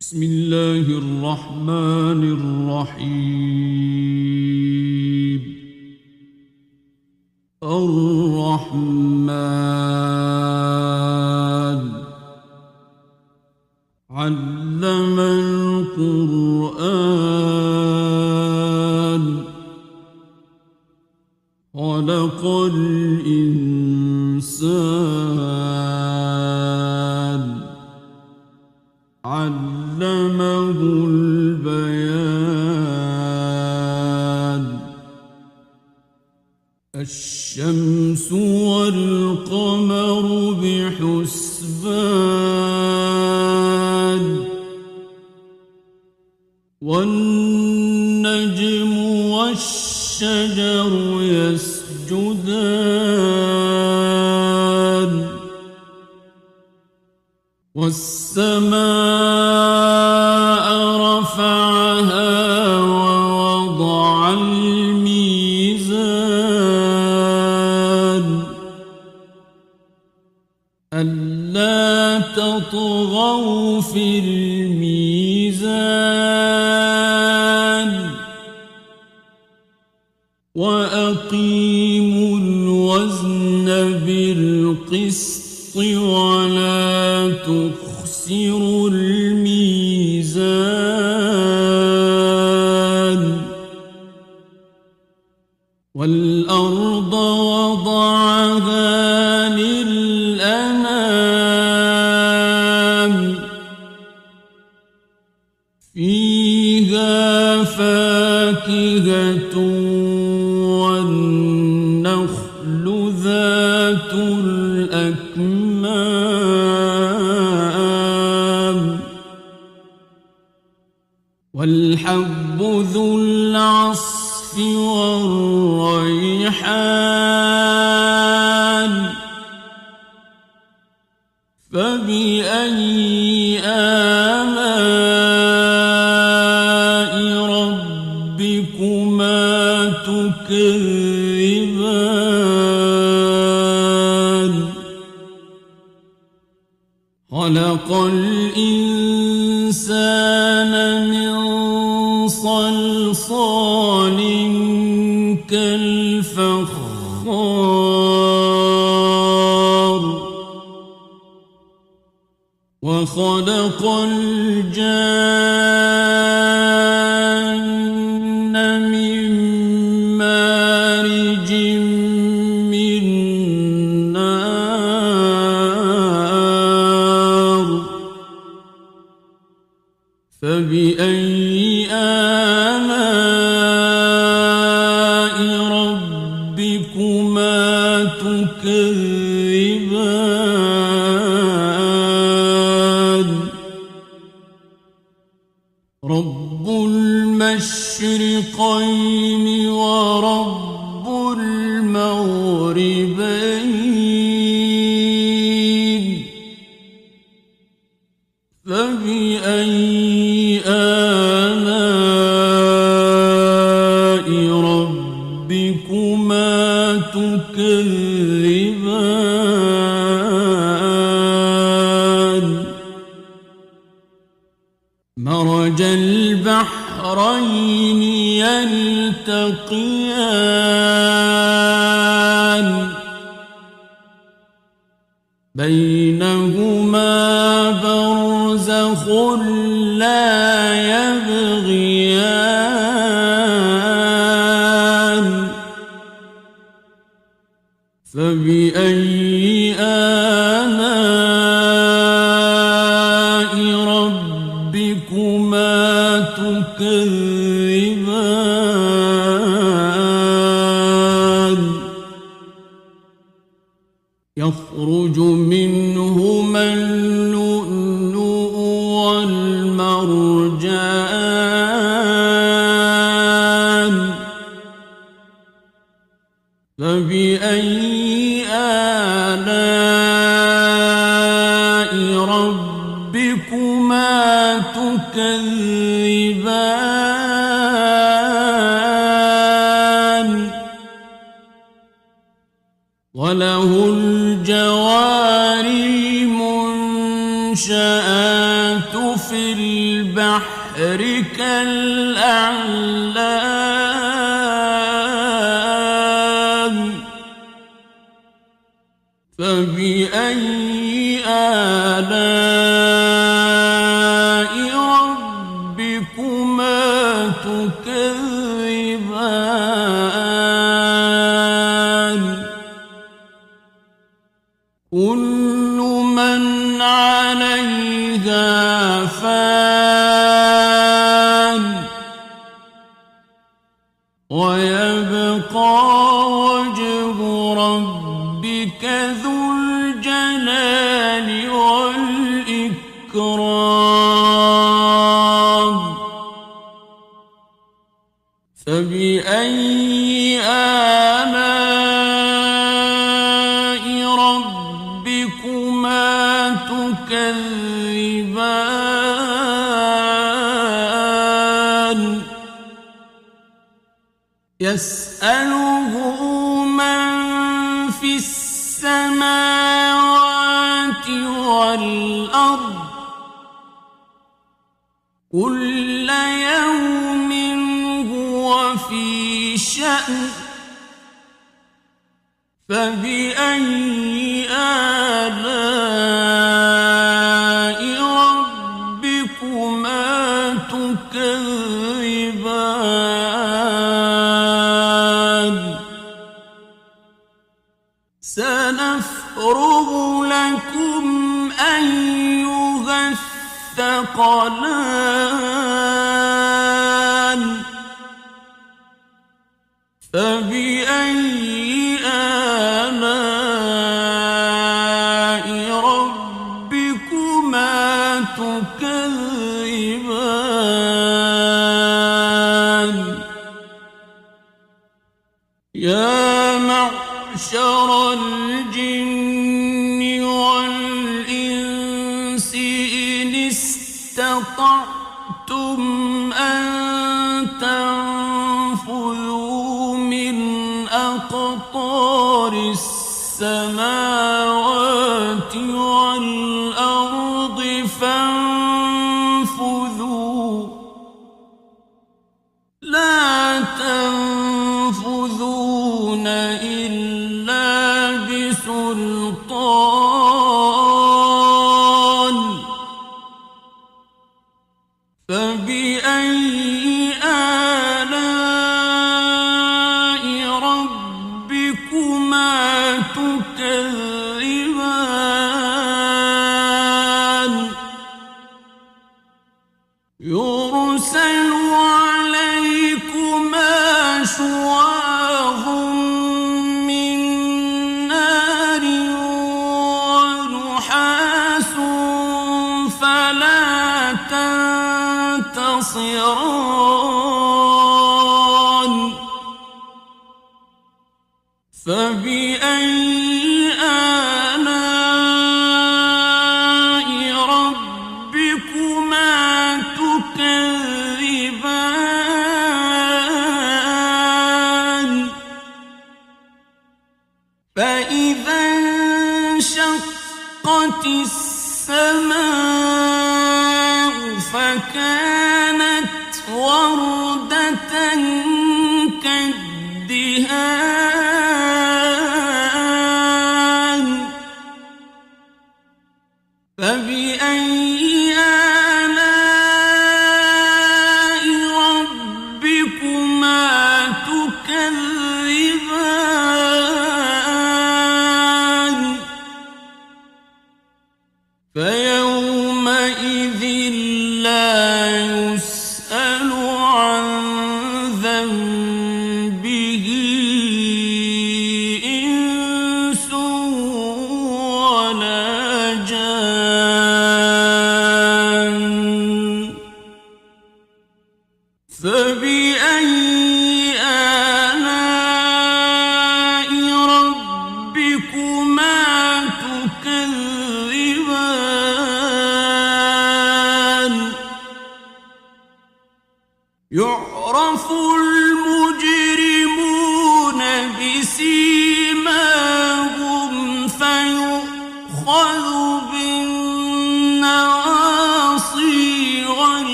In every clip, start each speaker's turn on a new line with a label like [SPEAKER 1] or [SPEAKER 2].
[SPEAKER 1] بسم الله الرحمن الرحيم. الرحمن علم القرآن خلق الإنسان علمه البيان. الشمس والقمر بحسبان والنجم والشجر يسجدان والسماء رفعها ووضع الميزان ألا تطغوا في الميزان وأقيموا الوزن بالقسط ولا تخسروا الميزان. والأرض وضعها للأنام فيها فاكهة والنخل ذات الأكمام والحب ذو العصف والريحان فبأي آلاء ربكما تكذبان. خلق الإنسان من صلصال كالفخار وخلق الجان من مارج من نار فبأي آلاء ربكما تكذبان. رب المشرقين ورب المغربين فبأي آلاء ربكما تكذبان. مرج البحرين يلتقيان بينهما برزخ لا يبغيان فبأي آلاء ربكما تكذبان. يخرج منهما اللؤلؤ والمرجان فبأي آلاء ربكما تكذبان. وله الجوار المنشآت في البحر كالأعلام فبأي آلاء ربكما تكذبان كل من عليها فان ويبقى وجه ربك ذو الجلال والإكرام فبأي آلاء ربكما تكذبان يسأله من في السماوات والأرض كل يوم هو في شأن فبأي آلاء ربكما تكذبان سنفرغ لكم أيها الثقلان فبأي آلاء ربكما تكذبان يا معشر الجن والإنس إن استطعتم أن تنفذوا من أقطار السماوات والأرض فانفذوا لا تنفذون إلا بسلطان فبأي آلاء ربكما تكذبان يرسل عليكما شواظ من نار ونحاس فلا تنتصران فبأي آلاء ربكما تكذبان فإذا انشقت السماء فكانت وردة كالدهان فبأي آلاء ربكما تكذبان فيومئذ لا يسأل عن ذنبه إنس ولا جان فبأي آلاء ربكما تكذبان يعرف المجرمون بسيماهم فيؤخذ بالنواصي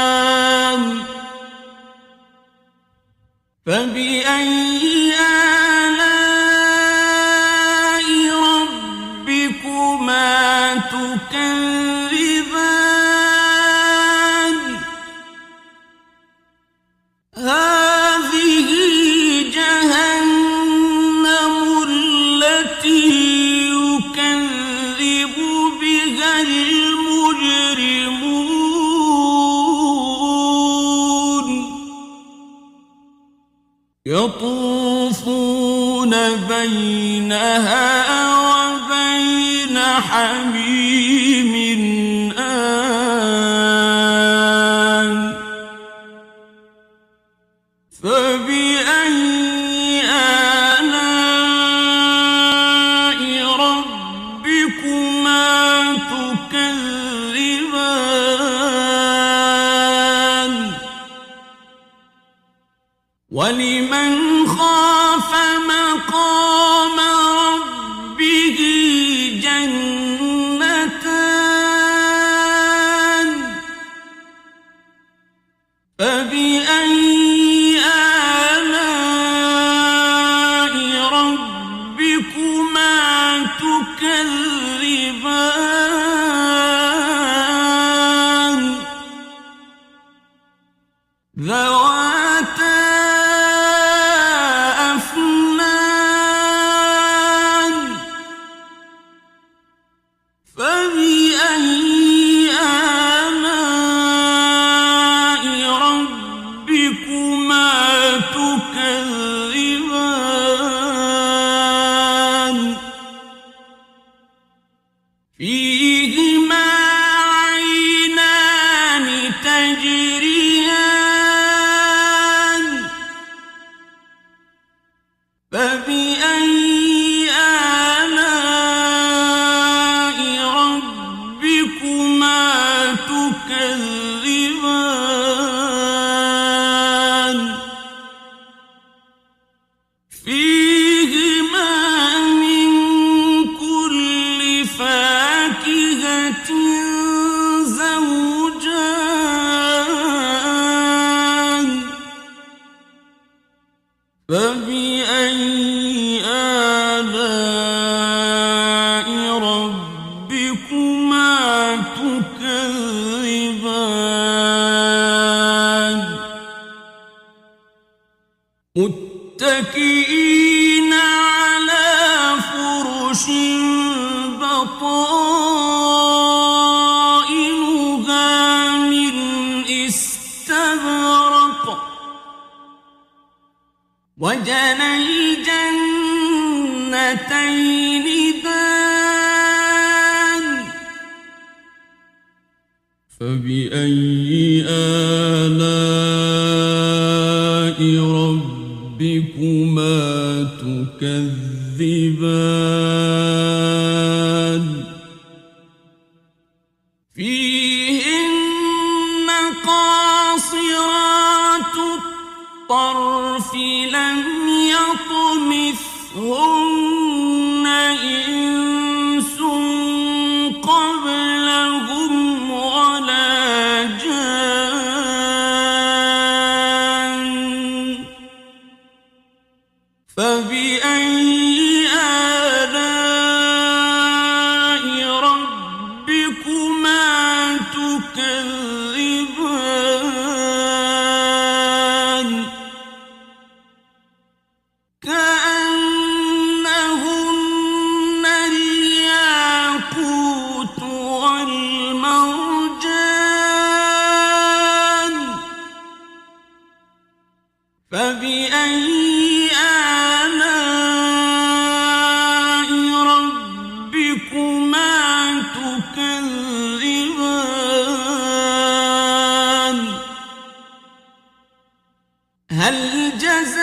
[SPEAKER 1] الأقدام فبأي آلاء ربكما تكذبان هذه جهنم التي يكذب بها المجرمون يطوفون بينها وبين حميم آن فبأي آلاء ربكما تكذبان ولمن خاف مقام ربه جنتان فبأي آلاء ربكما تكذبان ذواتا أفنان فبأي آلاء ربكما تكذبان فيهما عينان تجريان فبأي آلاء ربكما تكذبان فيهما من كل فاكهة زوجان فبأي آلاء ربكما تكذبان متكئين على فرش بطائنها من استبرق وجنى الجنتين دان فبأي آلاء ربكما تكذبان فيهن قاصرات الطرف لم يطمثهن إنس قبلهم ولا جان فبأي آلاء ربكما تكذبان كأنهن الياقوت والمرجان فبأي آلاء ربكما تكذبان هل جزاء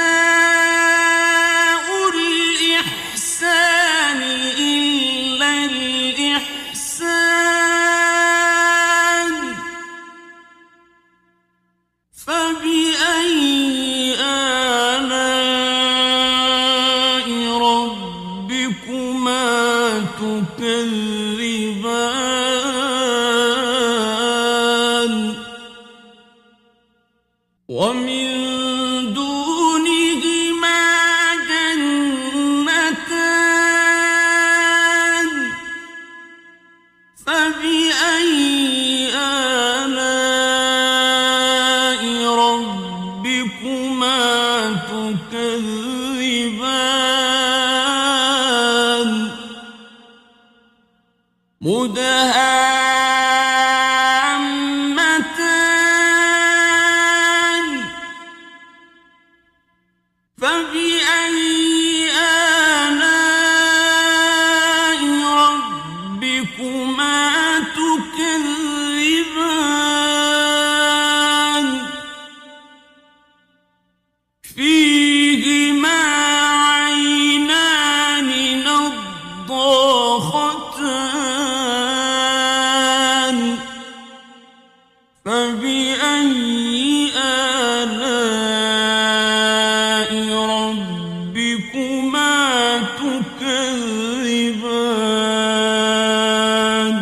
[SPEAKER 1] الإحسان إلا الإحسان فبأي آلاء ربكما تكذبان فبأي آلاء ربكما تكذبان مدهامتان فبأي آلاء ربكما تكذبان فيهما عينان نضاختان فبأي آلاء ربكما تكذبان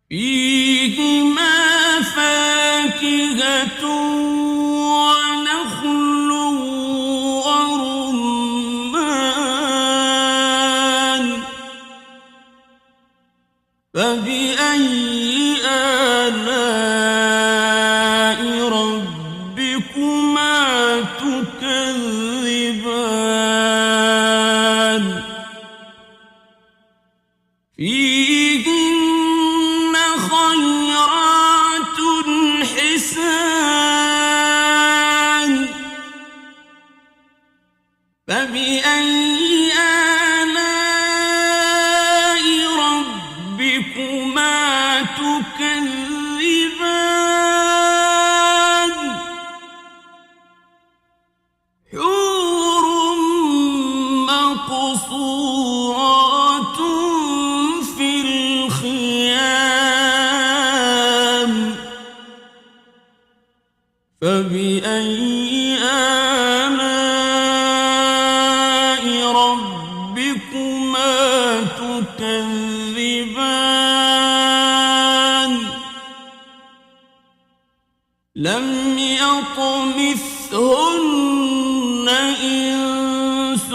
[SPEAKER 1] فيهما فاكهة ونخل ورمان فبأي آلاء ربكما تكذبان فيهن خيرات حسان فبأي آلاء ربكما تكذبان حور مقصورات في الخيام فبأي آلاء ربكما تكذبان لم يطمثهن إنس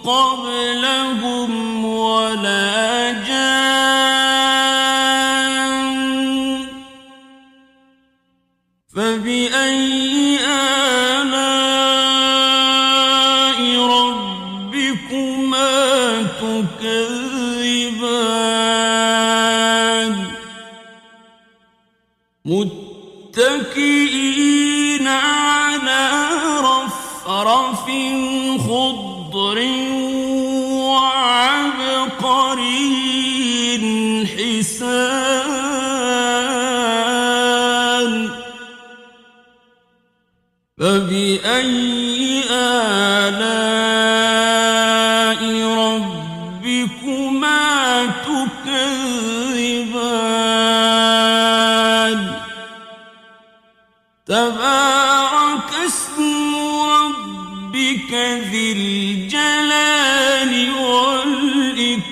[SPEAKER 1] قبلهم ولا جان فبأي آلاء ربكما تكذبان متكئين على رفرف خضر وعبقري حسان فبأي آلاء ربكما تكذبان تبارك اسم ربك ذي الجلال والإكرام